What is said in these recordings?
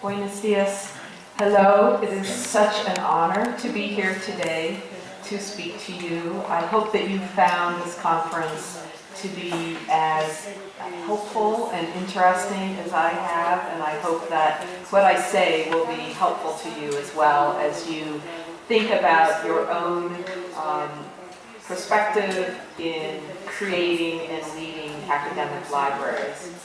Buenos dias. Hello, it is such an honor to be here today to speak to you. I hope that you found this conference to be as helpful and interesting as I have, and I hope that what I say will be helpful to you as well as you think about your own perspective in creating and leading academic libraries.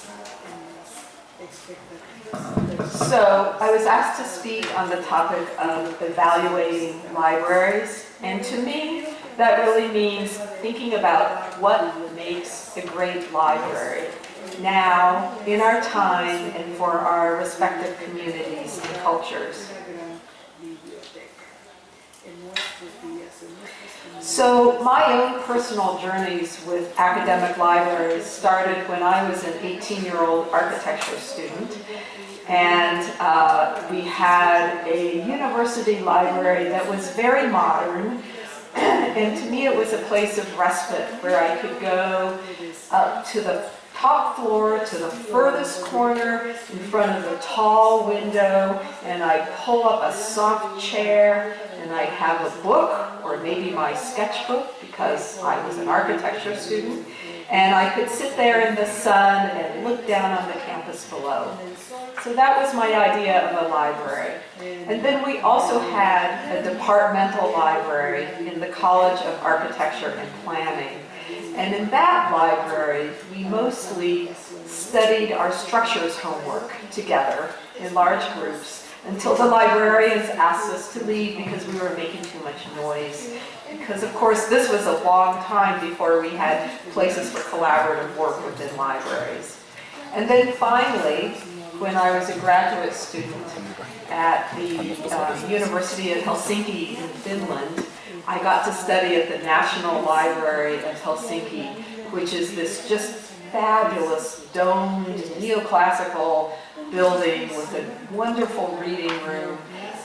So I was asked to speak on the topic of evaluating libraries, and to me that really means thinking about what makes a great library now, in our time, and for our respective communities and cultures. So my own personal journeys with academic libraries started when I was an 18-year-old architecture student. And we had a university library that was very modern. And to me it was a place of respite where I could go up to the top floor, to the furthest corner in front of the tall window, and I'd pull up a soft chair and I'd have a book, or maybe my sketchbook, because I was an architecture student, and I could sit there in the sun and look down on the campus below. So that was my idea of a library. And then we also had a departmental library in the College of Architecture and Planning. And in that library, we mostly studied our structures homework together in large groups until the librarians asked us to leave because we were making too much noise. Because of course this was a long time before we had places for collaborative work within libraries. And then finally, when I was a graduate student at the University of Helsinki in Finland, I got to study at the National Library of Helsinki, which is this just fabulous domed neoclassical building with a wonderful reading room.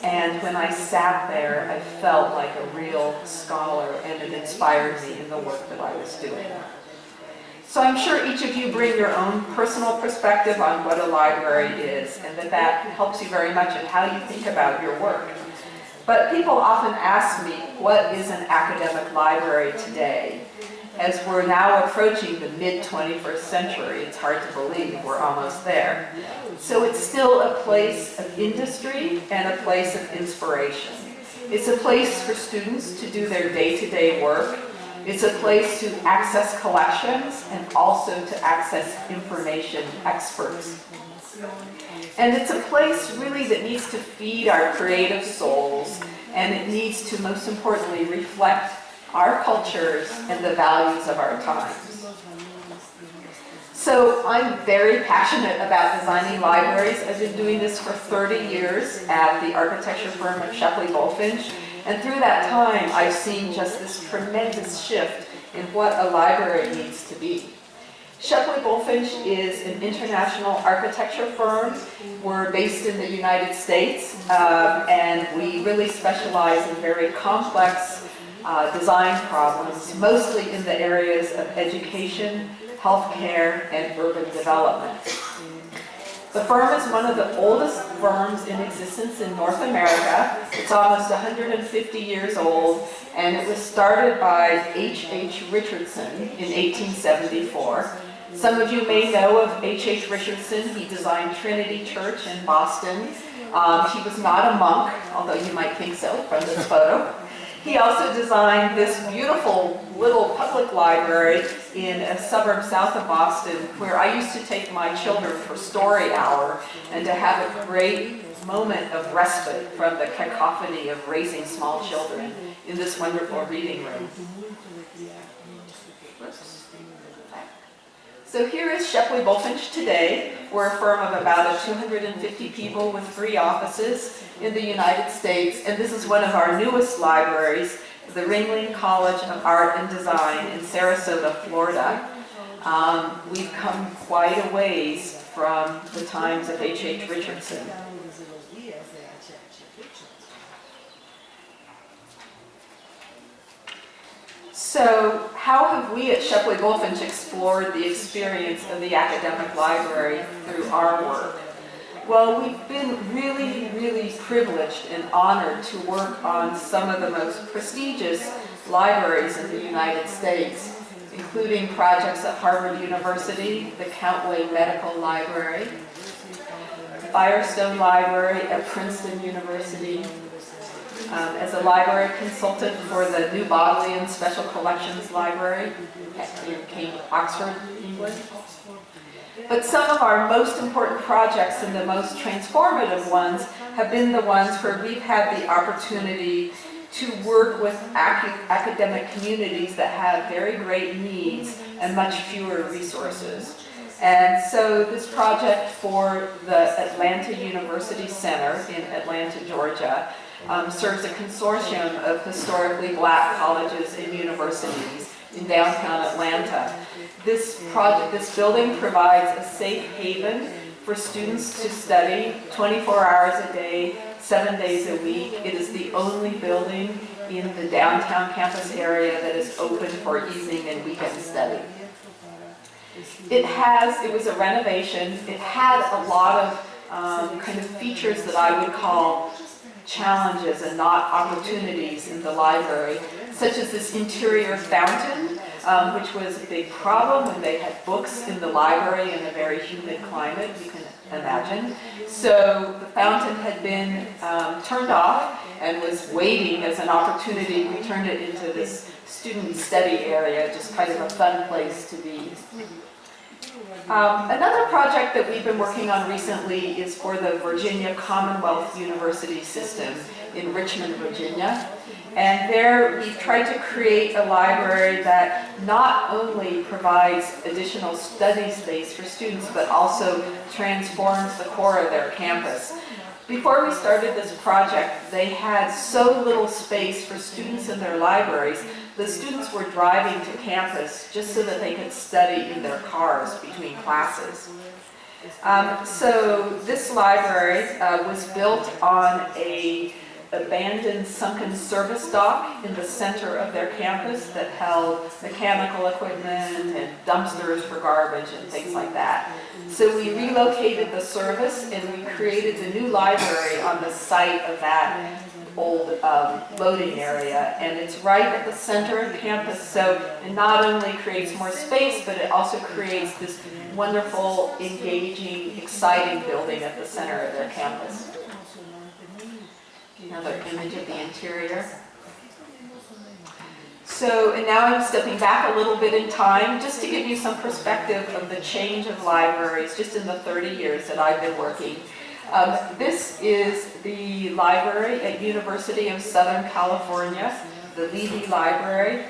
And when I sat there, I felt like a real scholar, and it inspired me in the work that I was doing. So I'm sure each of you bring your own personal perspective on what a library is, and that helps you very much in how you think about your work. But people often ask me, what is an academic library today? As we're now approaching the mid-21st century, it's hard to believe we're almost there. So it's still a place of industry and a place of inspiration. It's a place for students to do their day-to-day work. It's a place to access collections and also to access information experts. And it's a place really that needs to feed our creative souls, and it needs to, most importantly, reflect our cultures and the values of our times. So I'm very passionate about designing libraries. I've been doing this for 30 years at the architecture firm of Shepley Bulfinch, and through that time I've seen just this tremendous shift in what a library needs to be. Shepley Bulfinch is an international architecture firm. We're based in the United States, and we really specialize in very complex design problems, mostly in the areas of education, healthcare, and urban development. The firm is one of the oldest firms in existence in North America. It's almost 150 years old, and it was started by H.H. Richardson in 1874. Some of you may know of H.H. Richardson. He designed Trinity Church in Boston. He was not a monk, although you might think so from this photo. He also designed this beautiful little public library in a suburb south of Boston where I used to take my children for story hour and to have a great moment of respite from the cacophony of raising small children in this wonderful reading room. So here is Shepley Bulfinch today. We're a firm of about 250 people with 3 offices in the United States, and this is one of our newest libraries, the Ringling College of Art and Design in Sarasota, Florida. We've come quite a ways from the times of H.H. Richardson. So how have we at Shepley Bulfinch explored the experience of the academic library through our work? Well, we've been really, really privileged and honored to work on some of the most prestigious libraries in the United States, including projects at Harvard University, the Countway Medical Library, Firestone Library at Princeton University, as a library consultant for the New Bodleian Special Collections Library in Oxford, England. But some of our most important projects and the most transformative ones have been the ones where we've had the opportunity to work with academic communities that have very great needs and much fewer resources. And so this project for the Atlanta University Center in Atlanta, Georgia, serves a consortium of historically black colleges and universities in downtown Atlanta. This building provides a safe haven for students to study 24 hours a day, 7 days a week. It is the only building in the downtown campus area that is open for evening and weekend study. It was a renovation. It had a lot of kind of features that I would call challenges and not opportunities in the library, such as this interior fountain, which was a big problem when they had books in the library in a very humid climate, you can imagine. So the fountain had been turned off and was waiting as an opportunity. We turned it into this student study area, just kind of a fun place to be. Another project that we've been working on recently is for the Virginia Commonwealth University System in Richmond, Virginia. And there we've tried to create a library that not only provides additional study space for students, but also transforms the core of their campus. Before we started this project, they had so little space for students in their libraries. The students were driving to campus just so that they could study in their cars between classes. So this library was built on an abandoned sunken service dock in the center of their campus that held mechanical equipment and dumpsters for garbage and things like that. So we relocated the service and we created the new library on the site of that old loading area, and it's right at the center of campus, so it not only creates more space, but it also creates this wonderful, engaging, exciting building at the center of their campus. Another image of the interior. So, and now I'm stepping back a little bit in time, just to give you some perspective of the change of libraries just in the 30 years that I've been working. This is the library at University of Southern California, the Levy Library.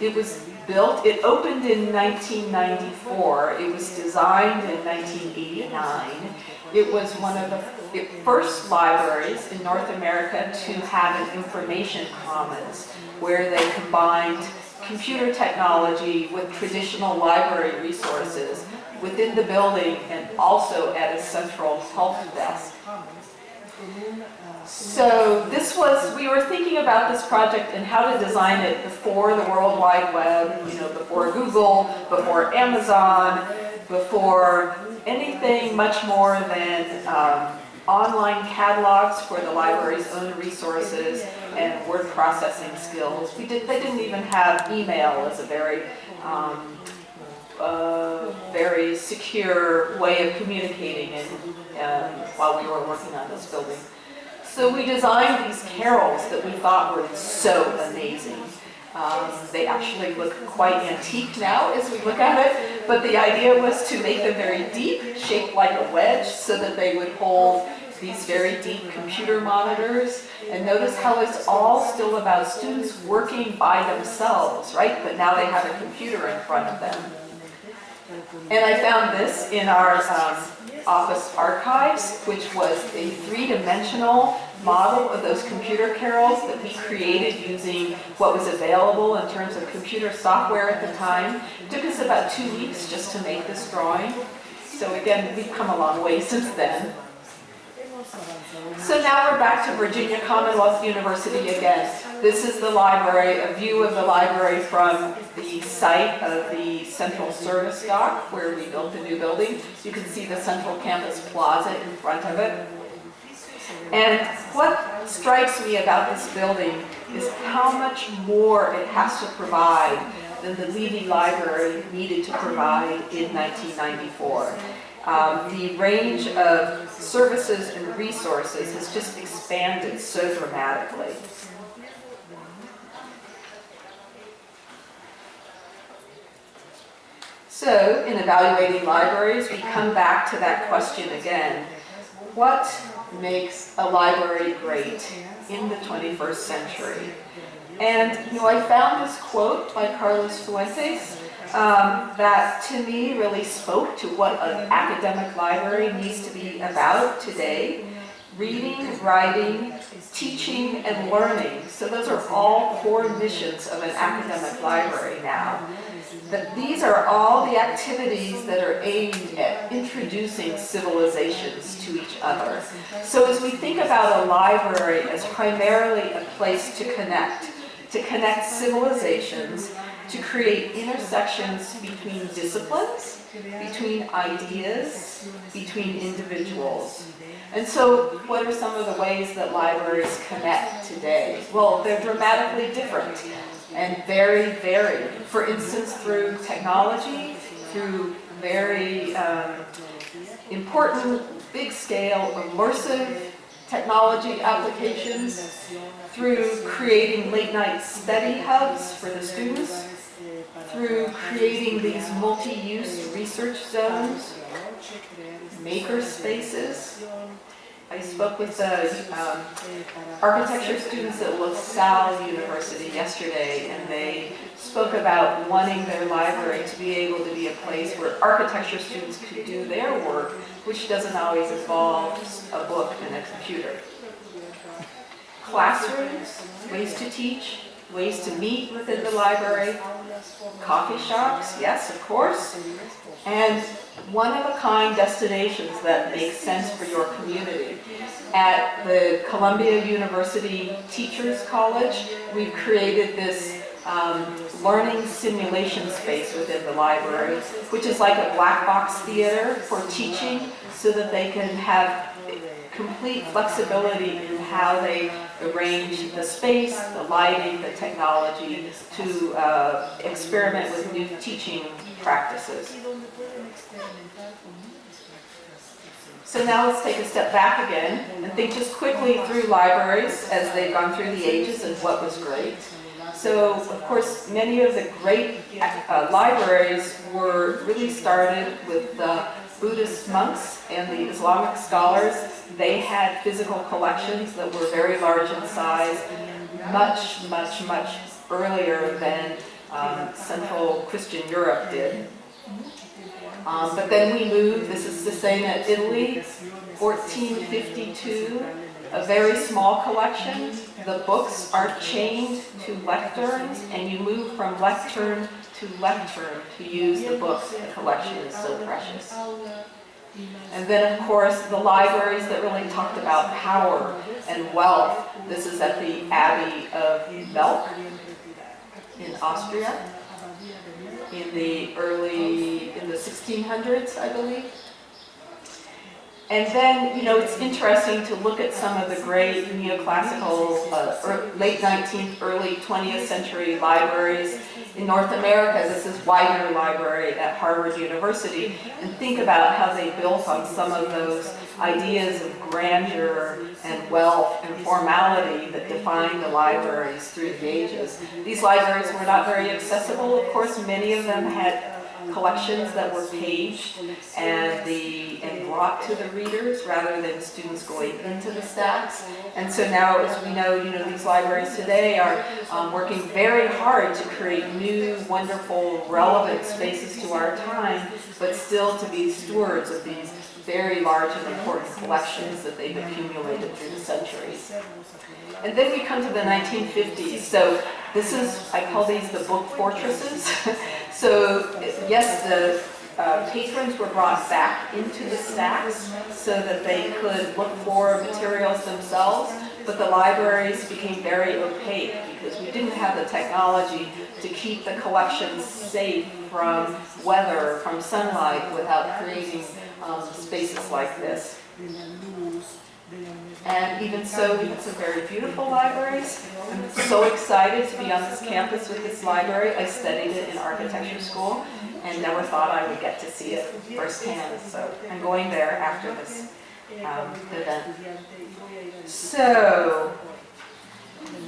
It was built, it opened in 1994. It was designed in 1989. It was one of the first libraries in North America to have an information commons, where they combined computer technology with traditional library resources within the building and also at a central help desk. So we were thinking about this project and how to design it before the World Wide Web, before Google, before Amazon, before anything much more than online catalogs for the library's own resources and word processing skills. They didn't even have email as a very very secure way of communicating while we were working on this building. So we designed these carrels that we thought were so amazing. They actually look quite antique now as we look at it, but the idea was to make them very deep, shaped like a wedge, so that they would hold these very deep computer monitors. And notice how it's all still about students working by themselves, right? But now they have a computer in front of them. And I found this in our office archives, which was a three-dimensional model of those computer carrels that we created using what was available in terms of computer software at the time. It took us about 2 weeks just to make this drawing. So again, we've come a long way since then. So now we're back to Virginia Commonwealth University again. This is the library, a view of the library from the site of the Central Service Dock, where we built the new building. You can see the Central Campus Plaza in front of it. And what strikes me about this building is how much more it has to provide than the Levy Library needed to provide in 1994. The range of services and resources has just expanded so dramatically. So, in evaluating libraries, we come back to that question again. What makes a library great in the 21st century? And, I found this quote by Carlos Fuentes that to me really spoke to what an academic library needs to be about today. Reading, writing, teaching, and learning. So those are all core missions of an academic library now. That these are all the activities that are aimed at introducing civilizations to each other. So as we think about a library as primarily a place to connect civilizations, to create intersections between disciplines, between ideas, between individuals. And so what are some of the ways that libraries connect today? Well, they're dramatically different and very varied. For instance, through technology, through very important, big-scale, immersive technology applications, through creating late-night study hubs for the students, through creating these multi-use research zones, maker spaces. I spoke with the architecture students at LaSalle University yesterday, and they spoke about wanting their library to be able to be a place where architecture students could do their work, which doesn't always involve a book and a computer. Classrooms, ways to teach, ways to meet within the library, coffee shops, yes, of course, and one-of-a-kind destinations that make sense for your community. At the Columbia University Teachers College, we've created this learning simulation space within the library, which is like a black box theater for teaching, so that they can have complete flexibility in how they arrange the space, the lighting, the technology to experiment with new teaching practices. So now let's take a step back again and think just quickly through libraries as they've gone through the ages and what was great. So, of course, many of the great libraries were really started with the Buddhist monks and the Islamic scholars. They had physical collections that were very large in size, much, much, much earlier than Central Christian Europe did. But then we moved, this is the same at Italy, 1452, a very small collection. The books are chained to lecterns, and you move from lectern to lectern to use the books. The collection is so precious. And then, of course, the libraries that really talked about power and wealth. This is at the Abbey of Belk in Austria in the 1600s, I believe. And then, it's interesting to look at some of the great neoclassical, late 19th, early 20th century libraries in North America. This is Widener Library at Harvard University, and think about how they built on some of those ideas of grandeur and wealth and formality that defined the libraries through the ages. These libraries were not very accessible, of course. Many of them had collections that were paged and brought to the readers rather than students going into the stacks. And so now, as we know, these libraries today are working very hard to create new, wonderful, relevant spaces to our time, but still to be stewards of these very large and important collections that they've accumulated through the centuries. And then we come to the 1950s. So this is, I call these the book fortresses. So yes, patrons were brought back into the stacks so that they could look for materials themselves, but the libraries became very opaque because we didn't have the technology to keep the collections safe from weather, from sunlight, without creating spaces like this. And even so, we have some very beautiful libraries. I'm so excited to be on this campus with this library. I studied it in architecture school and never thought I would get to see it firsthand. So I'm going there after this event. So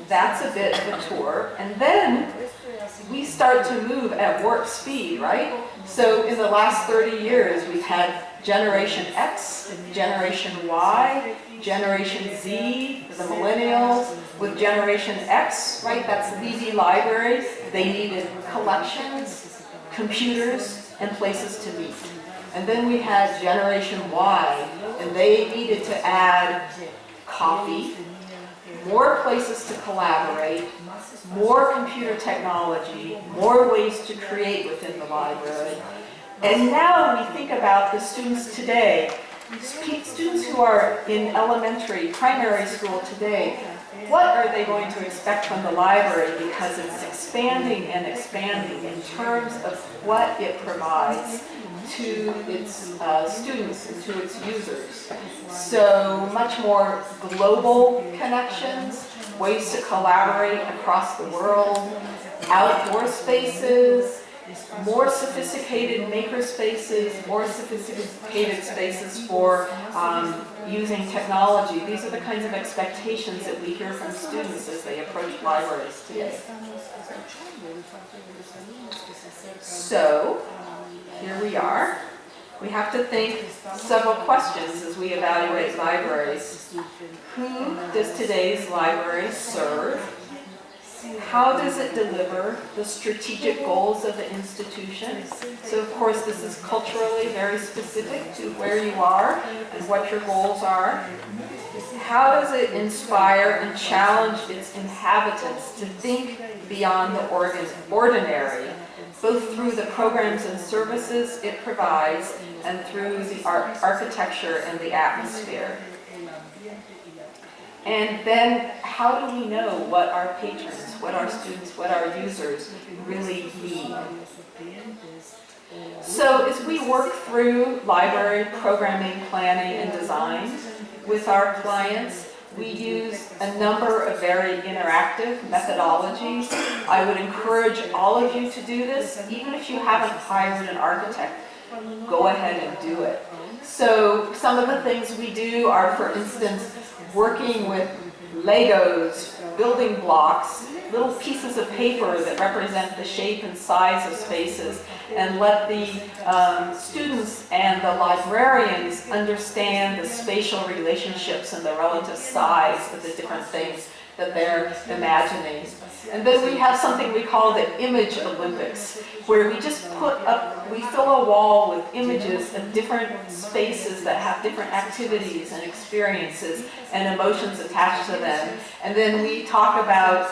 that's a bit of a tour. And then we start to move at warp speed, right? So in the last 30 years, we've had Generation X, Generation Y, Generation Z, the millennials. With Generation X, right, that's the library. They needed collections, computers, and places to meet. And then we had Generation Y, and they needed to add coffee, more places to collaborate, more computer technology, more ways to create within the library. And now when we think about the students today, students who are in elementary, primary school today, what are they going to expect from the library? Because it's expanding and expanding in terms of what it provides to its students and to its users. So much more global connections, ways to collaborate across the world, outdoor spaces, more sophisticated maker spaces, more sophisticated spaces for using technology. These are the kinds of expectations that we hear from students as they approach libraries today. So, here we are. We have to think several questions as we evaluate libraries. Who does today's library serve? How does it deliver the strategic goals of the institution? So of course this is culturally very specific to where you are and what your goals are. How does it inspire and challenge its inhabitants to think beyond the ordinary, both through the programs and services it provides and through the architecture and the atmosphere? And then how do we know what our patrons, what our students, what our users really need? So as we work through library programming, planning, and design with our clients, we use a number of very interactive methodologies. I would encourage all of you to do this, even if you haven't hired an architect. Go ahead and do it. So some of the things we do are, for instance, working with Legos, building blocks, little pieces of paper that represent the shape and size of spaces, and let the students and the librarians understand the spatial relationships and the relative size of the different things that they're imagining. And then we have something we call the Image Olympics, where we just we fill a wall with images of different spaces that have different activities and experiences and emotions attached to them. And then we talk about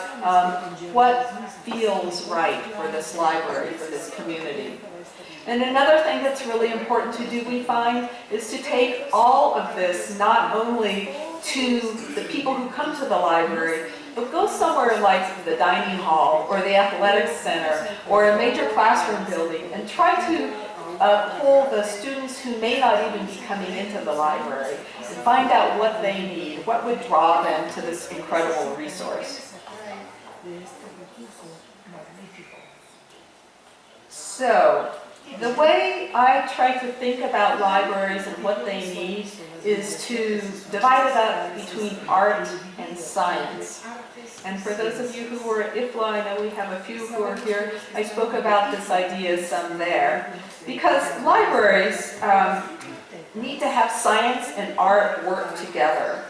what feels right for this library, for this community. And another thing that's really important to do, we find, is to take all of this not only to the people who come to the library, but go somewhere like the dining hall or the athletics center or a major classroom building and try to pull the students who may not even be coming into the library and find out what they need, what would draw them to this incredible resource. So, the way I try to think about libraries and what they need is to divide it up between art and science. And for those of you who were at IFLA, I know we have a few who are here, I spoke about this idea some there. Because libraries need to have science and art work together.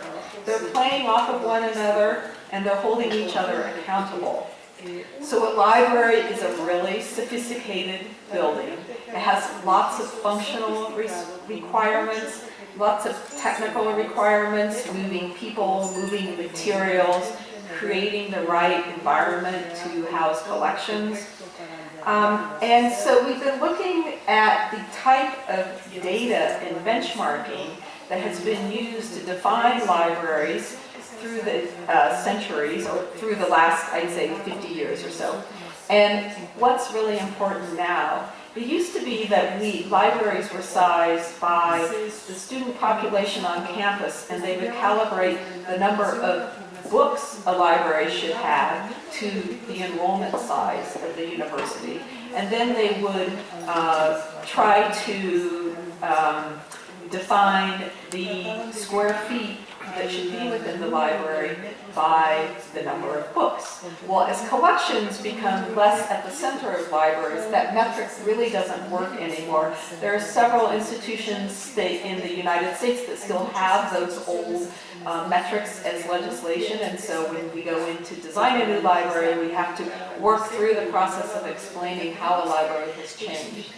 They're playing off of one another and they're holding each other accountable. So a library is a really sophisticated building. It has lots of functional requirements, lots of technical requirements, moving people, moving materials, creating the right environment to house collections. And so we've been looking at the type of data and benchmarking that has been used to define libraries through the centuries, or through the last, I'd say, 50 years or so. And what's really important now, it used to be that libraries were sized by the student population on campus, and they would calibrate the number of books a library should have to the enrollment size of the university. And then they would try to define the square feet that should be within the library by the number of books. Well, as collections become less at the center of libraries, that metric really doesn't work anymore. There are several institutions in the United States that still have those old metrics as legislation, and so when we go in to design a new library, we have to work through the process of explaining how a library has changed.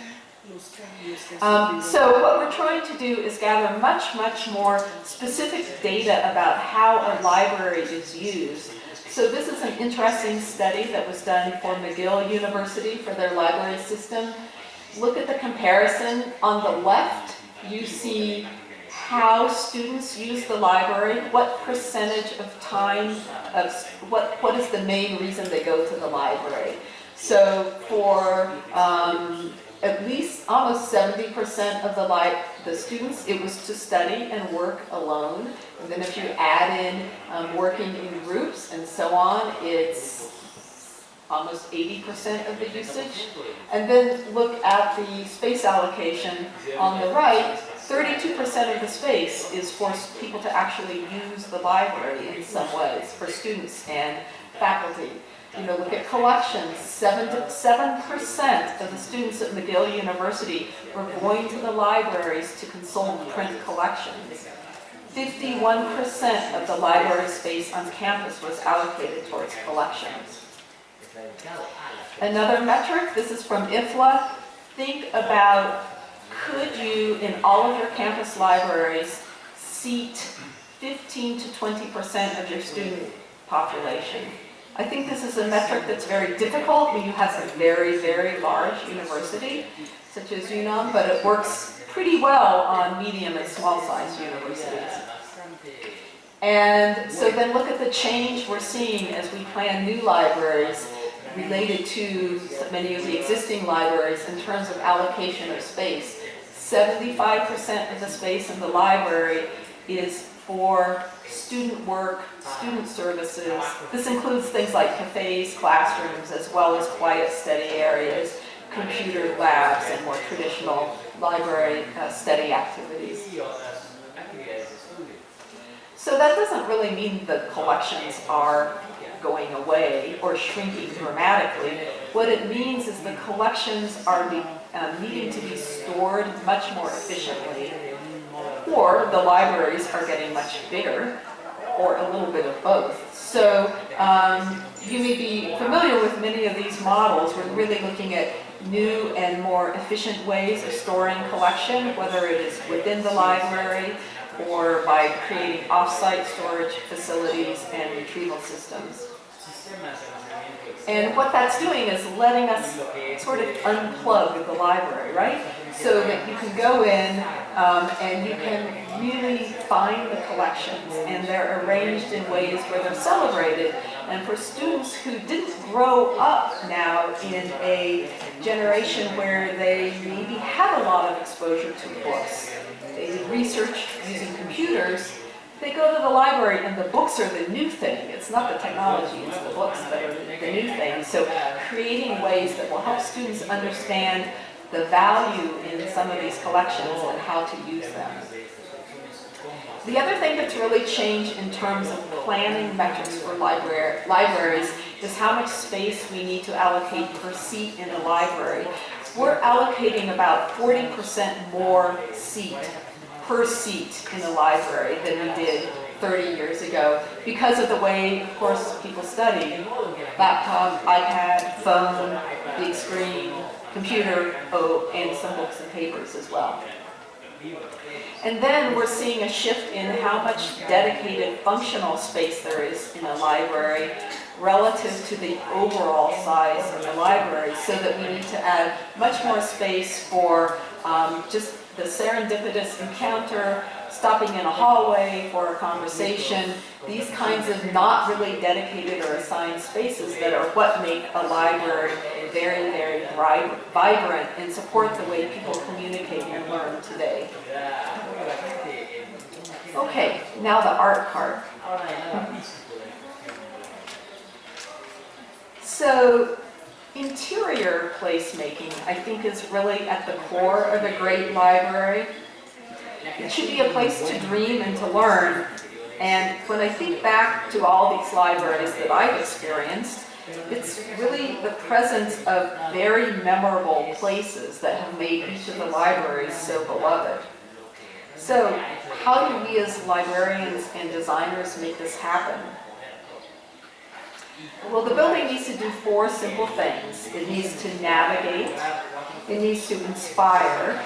So what we're trying to do is gather much more specific data about how a library is used. So this is an interesting study that was done for McGill University for their library system. Look at the comparison. On the left, you see how students use the library, what percentage of time, what is the main reason they go to the library. So for at least almost 70% of the students, it was to study and work alone. And then if you add in working in groups and so on, it's almost 80% of the usage. And then look at the space allocation on the right. 32% of the space is for people to actually use the library in some ways, for students and faculty. You know, look at collections. 7% of the students at McGill University were going to the libraries to consult print collections. 51% of the library space on campus was allocated towards collections. Another metric, this is from IFLA. Think about, could you, in all of your campus libraries, seat 15 to 20% of your student population? I think this is a metric that's very difficult when you have a very large university, such as UNAM, but it works pretty well on medium and small-sized universities. And so then look at the change we're seeing as we plan new libraries related to many of the existing libraries in terms of allocation of space. 75% of the space in the library is for student work, student services. This includes things like cafes, classrooms, as well as quiet study areas, computer labs, and more traditional library study activities. So that doesn't really mean the collections are going away or shrinking dramatically. What it means is the collections are needing to be stored much more efficiently, or the libraries are getting much bigger, or a little bit of both. So you may be familiar with many of these models. We're really looking at new and more efficient ways of storing collection, whether it is within the library or by creating off-site storage facilities and retrieval systems. And what that's doing is letting us sort of unplug the library, right? So that you can go in and you can really find the collections, and they're arranged in ways where they're celebrated. And for students who didn't grow up now in a generation where they maybe had a lot of exposure to books, they did research using computers, they go to the library and the books are the new thing. It's not the technology, it's the books that are the new thing. So creating ways that will help students understand the value in some of these collections and how to use them. The other thing that's really changed in terms of planning metrics for libraries is how much space we need to allocate per seat in the library. We're allocating about 40% more per seat in the library than we did 30 years ago because of the way, of course, people study. Laptop, iPad, phone, big screen, computer, and some books and papers as well. And then we're seeing a shift in how much dedicated functional space there is in a library. relative to the overall size of the library, so that we need to add much more space for just the serendipitous encounter, stopping in a hallway for a conversation, these kinds of not really dedicated or assigned spaces that are what make a library very, very vibrant and support the way people communicate and learn today. Okay, now the art part. So, interior placemaking, I think, is really at the core of a great library. It should be a place to dream and to learn. And when I think back to all these libraries that I've experienced, it's really the presence of very memorable places that have made each of the libraries so beloved. So, how do we as librarians and designers make this happen? Well, the building needs to do 4 simple things. It needs to navigate, it needs to inspire,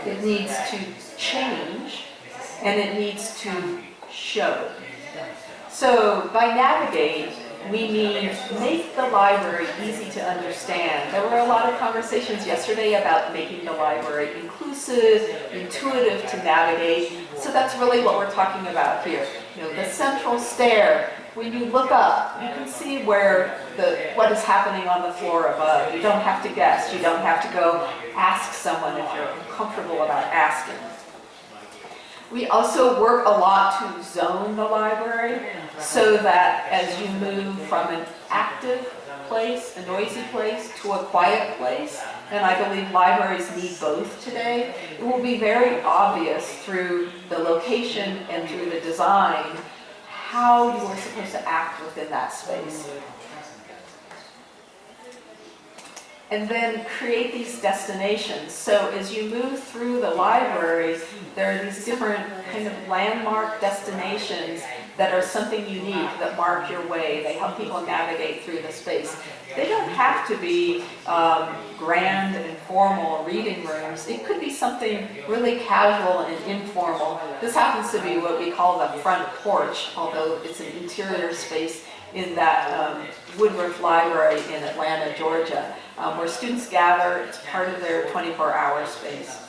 it needs to change, and it needs to show. So by navigate, we mean make the library easy to understand. There were a lot of conversations yesterday about making the library inclusive, intuitive to navigate. So that's really what we're talking about here. You know, the central stair. When you look up, you can see where what is happening on the floor above. You don't have to guess. You don't have to go ask someone if you're uncomfortable about asking. We also work a lot to zone the library so that as you move from an active place, a noisy place, to a quiet place, and I believe libraries need both today, it will be very obvious through the location and through the design how you are supposed to act within that space. And then create these destinations. So as you move through the library, there are these different kind of landmark destinations that are something unique, that mark your way. They help people navigate through the space. They don't have to be grand and formal reading rooms. It could be something really casual and informal. This happens to be what we call the front porch, although it's an interior space in that Woodruff Library in Atlanta, Georgia, where students gather. It's part of their 24-hour space.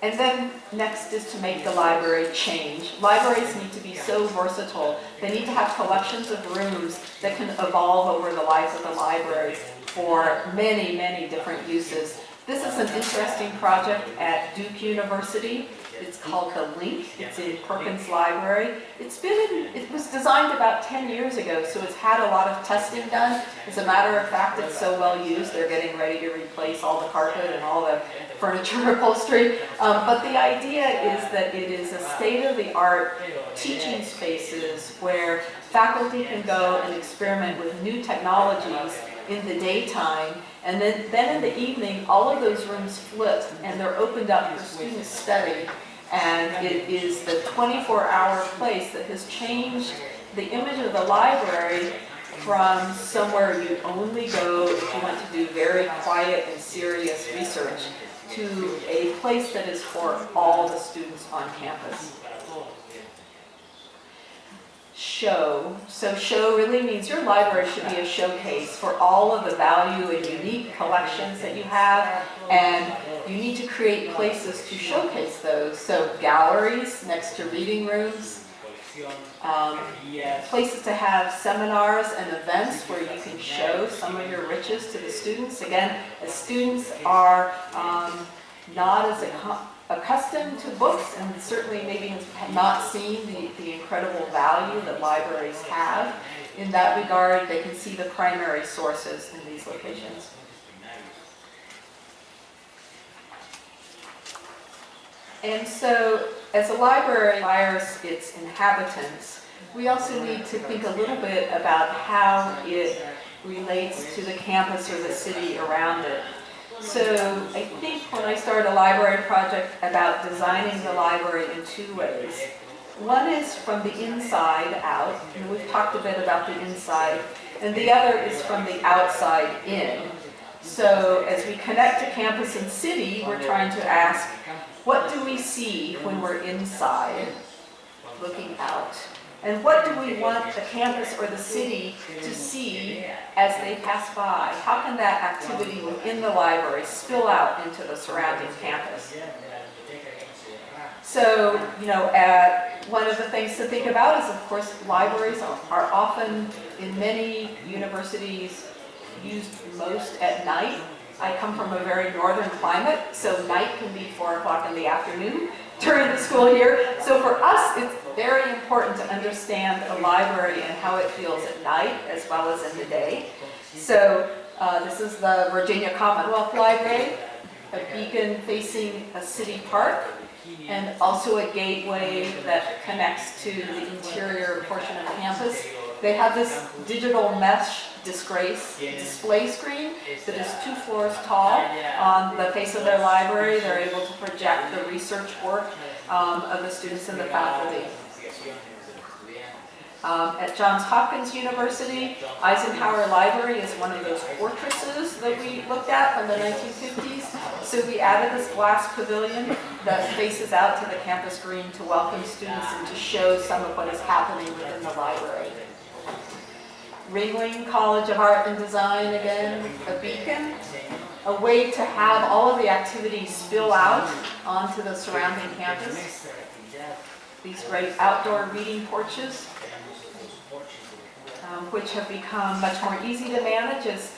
And then next is to make the library change. Libraries need to be so versatile. They need to have collections of rooms that can evolve over the life of the library for many, many different uses. This is an interesting project at Duke University. It's called The Link. It's in Perkins Library. It was designed about 10 years ago, so it's had a lot of testing done. As a matter of fact, it's so well used, they're getting ready to replace all the carpet and all the furniture upholstery. But the idea is that it is a state-of-the-art teaching spaces where faculty can go and experiment with new technologies in the daytime, and then in the evening, all of those rooms flip and they're opened up for student study. And it is the 24-hour place that has changed the image of the library from somewhere you only go if you want to do very quiet and serious research to a place that is for all the students on campus. Show. So show really means your library should be a showcase for all of the value and unique collections that you have, and you need to create places to showcase those. So galleries next to reading rooms, places to have seminars and events where you can show some of your riches to the students. Again, as students are not as accustomed to books, and certainly maybe have not seen the incredible value that libraries have. In that regard, they can see the primary sources in these locations. And so, as a library inspires its inhabitants, we also need to think a little bit about how it relates to the campus or the city around it. So I think when I started a library project about designing the library in two ways. One is from the inside out, and we've talked a bit about the inside, and the other is from the outside in. So as we connect to campus and city, we're trying to ask, what do we see when we're inside, looking out? And what do we want the campus or the city to see as they pass by? How can that activity within the library spill out into the surrounding campus? So, you know, one of the things to think about is, of course, libraries are often, in many universities, used most at night. I come from a very northern climate, so night can be 4 o'clock in the afternoon during the school year. So for us, it's very important to understand the library and how it feels at night as well as in the day. So this is the Virginia Commonwealth Library, a beacon facing a city park, and also a gateway that connects to the interior portion of campus. They have this digital mesh display screen that is 2 floors tall on the face of their library. They're able to project the research work of the students and the faculty. At Johns Hopkins University, Eisenhower Library is one of those fortresses that we looked at from the 1950s. So we added this glass pavilion that faces out to the campus green to welcome students and to show some of what is happening within the library. Ringling College of Art and Design, again, a beacon, a way to have all of the activities spill out onto the surrounding campus. These great outdoor reading porches, which have become much more easy to manage as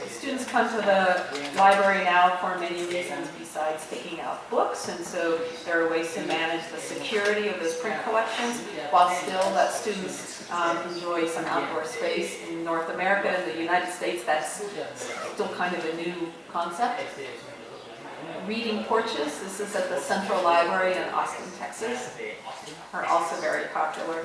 students come to the library now for many reasons besides taking out books, and so there are ways to manage the security of those print collections while still let students enjoy some outdoor space. In North America and the United States, that's still kind of a new concept. Reading porches, this is at the Central Library in Austin, Texas, are also very popular.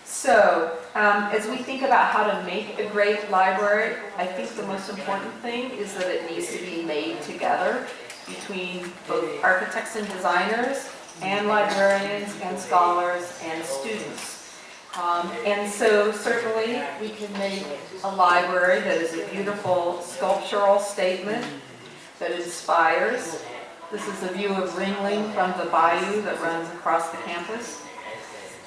So, as we think about how to make a great library, I think the most important thing is that it needs to be made together between both architects and designers, and librarians, and scholars, and students. And so, certainly, we can make a library that is a beautiful sculptural statement that inspires. This is a view of Ringling from the bayou that runs across the campus.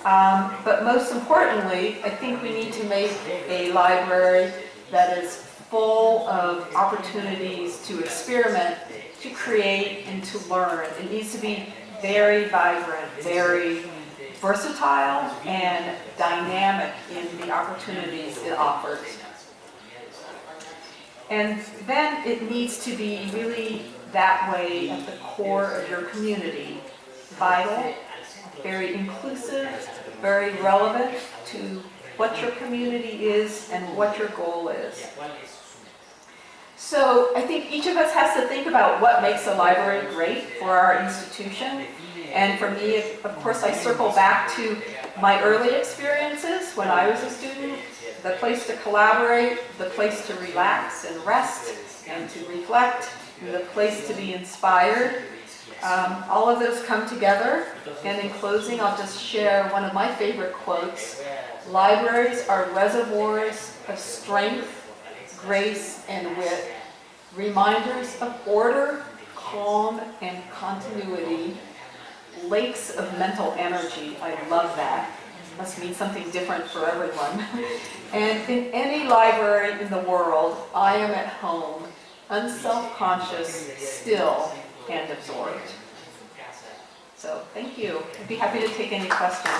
But most importantly, I think we need to make a library that is full of opportunities to experiment, to create, and to learn. It needs to be very vibrant, very versatile, and dynamic in the opportunities it offers. And then it needs to be really that way at the core of your community. Vital, very inclusive, very relevant to what your community is and what your goal is. So I think each of us has to think about what makes a library great for our institution. And for me, of course, I circle back to my early experiences when I was a student, the place to collaborate, the place to relax and rest and to reflect, and the place to be inspired. All of those come together, and in closing, I'll just share one of my favorite quotes. Libraries are reservoirs of strength, grace, and wit, reminders of order, calm, and continuity, lakes of mental energy. I love that. Must mean something different for everyone. And in any library in the world, I am at home, unself-conscious, still, and absorbed. So thank you. I'd be happy to take any questions.